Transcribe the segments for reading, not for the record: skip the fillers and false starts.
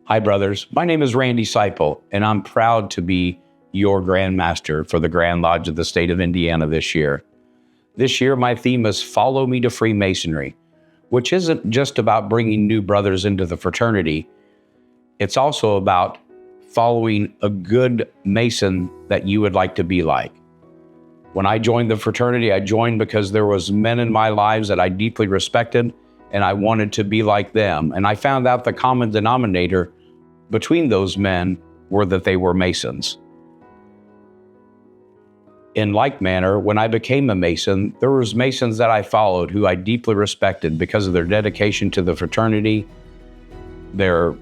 Hi, brothers. My name is Randy Seipel, and I'm proud to be your Grand Master for the Grand Lodge of the state of Indiana this year. This year, my theme is Follow Me to Freemasonry, which isn't just about bringing new brothers into the fraternity. It's also about following a good Mason that you would like to be like. When I joined the fraternity, I joined because there was men in my lives that I deeply respected, and I wanted to be like them. And I found out the common denominator between those men were that they were Masons. In like manner, when I became a Mason, there was Masons that I followed who I deeply respected because of their dedication to the fraternity, their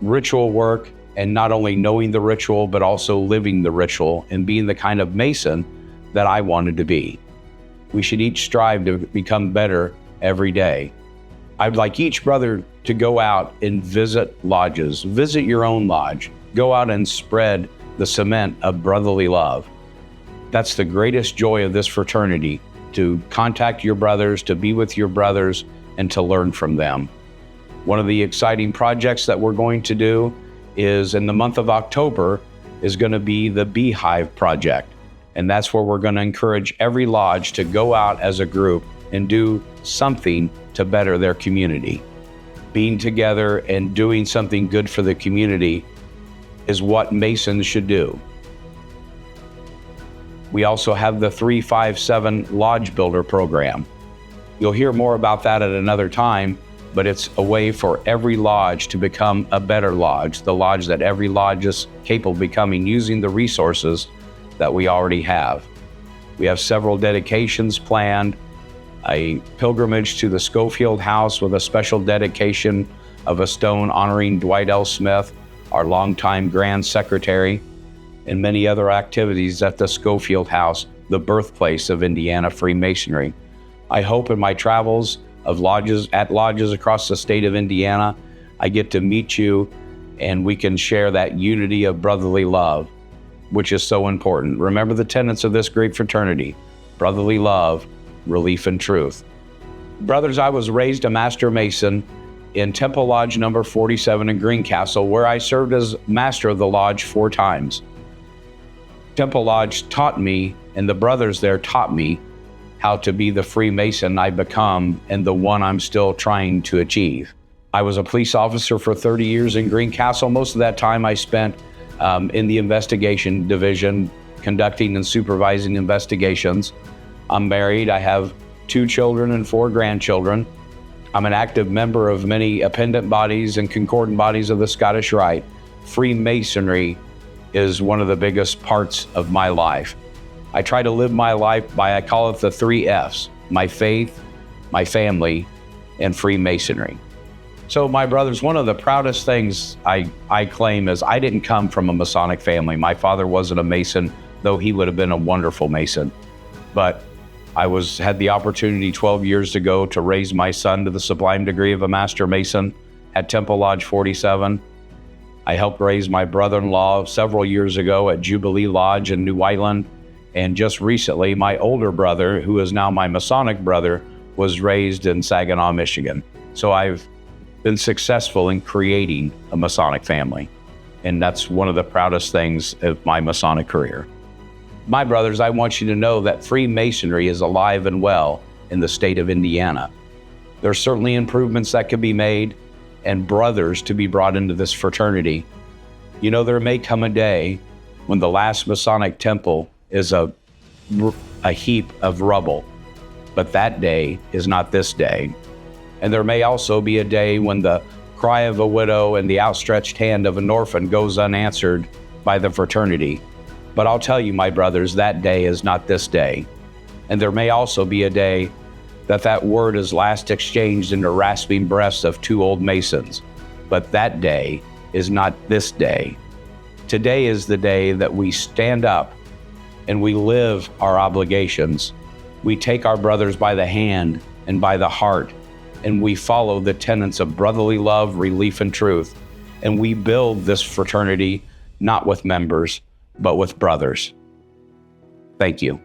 ritual work, and not only knowing the ritual, but also living the ritual and being the kind of Mason that I wanted to be. We should each strive to become better every day. I'd like each brother to go out and visit lodges, visit your own lodge, go out and spread the cement of brotherly love. That's the greatest joy of this fraternity, to contact your brothers, to be with your brothers, and to learn from them. One of the exciting projects that we're going to do is in the month of October is going to be the Beehive Project. And that's where we're going to encourage every lodge to go out as a group and do something to better their community. Being together and doing something good for the community is what Masons should do. We also have the 357 Lodge Builder program. You'll hear more about that at another time, but it's a way for every lodge to become a better lodge, the lodge that every lodge is capable of becoming using the resources that we already have. We have several dedications planned, a pilgrimage to the Schofield House with a special dedication of a stone honoring Dwight L. Smith, our longtime Grand Secretary, and many other activities at the Schofield House, the birthplace of Indiana Freemasonry. I hope in my travels of lodges across the state of Indiana, I get to meet you and we can share that unity of brotherly love, which is so important. Remember the tenets of this great fraternity: brotherly love, relief, and truth. Brothers, I was raised a Master Mason in Temple Lodge number 47 in Greencastle, where I served as Master of the Lodge 4 times. Temple Lodge taught me, and the brothers there taught me, how to be the Freemason I become and the one I'm still trying to achieve. I was a police officer for 30 years in Greencastle. Most of that time I spent in the investigation division, conducting and supervising investigations. I'm married. I have 2 children and 4 grandchildren. I'm an active member of many appendant bodies and concordant bodies of the Scottish Rite. Freemasonry is one of the biggest parts of my life. I try to live my life by, I call it the 3 F's: my faith, my family, and Freemasonry. So my brothers, one of the proudest things I claim is I didn't come from a Masonic family. My father wasn't a Mason, though he would have been a wonderful Mason. But I had the opportunity 12 years ago to raise my son to the sublime degree of a Master Mason at Temple Lodge 47. I helped raise my brother-in-law several years ago at Jubilee Lodge in New Island. And just recently, my older brother, who is now my Masonic brother, was raised in Saginaw, Michigan. So I've been successful in creating a Masonic family. And that's one of the proudest things of my Masonic career. My brothers, I want you to know that Freemasonry is alive and well in the state of Indiana. There's certainly improvements that can be made and brothers to be brought into this fraternity. You know, there may come a day when the last Masonic temple is a heap of rubble, but that day is not this day. And there may also be a day when the cry of a widow and the outstretched hand of an orphan goes unanswered by the fraternity. But I'll tell you, my brothers, that day is not this day. And there may also be a day that word is last exchanged in the rasping breaths of 2 old Masons. But that day is not this day. Today is the day that we stand up and we live our obligations. We take our brothers by the hand and by the heart, and we follow the tenets of brotherly love, relief, and truth. And we build this fraternity not with members, but with brothers. Thank you.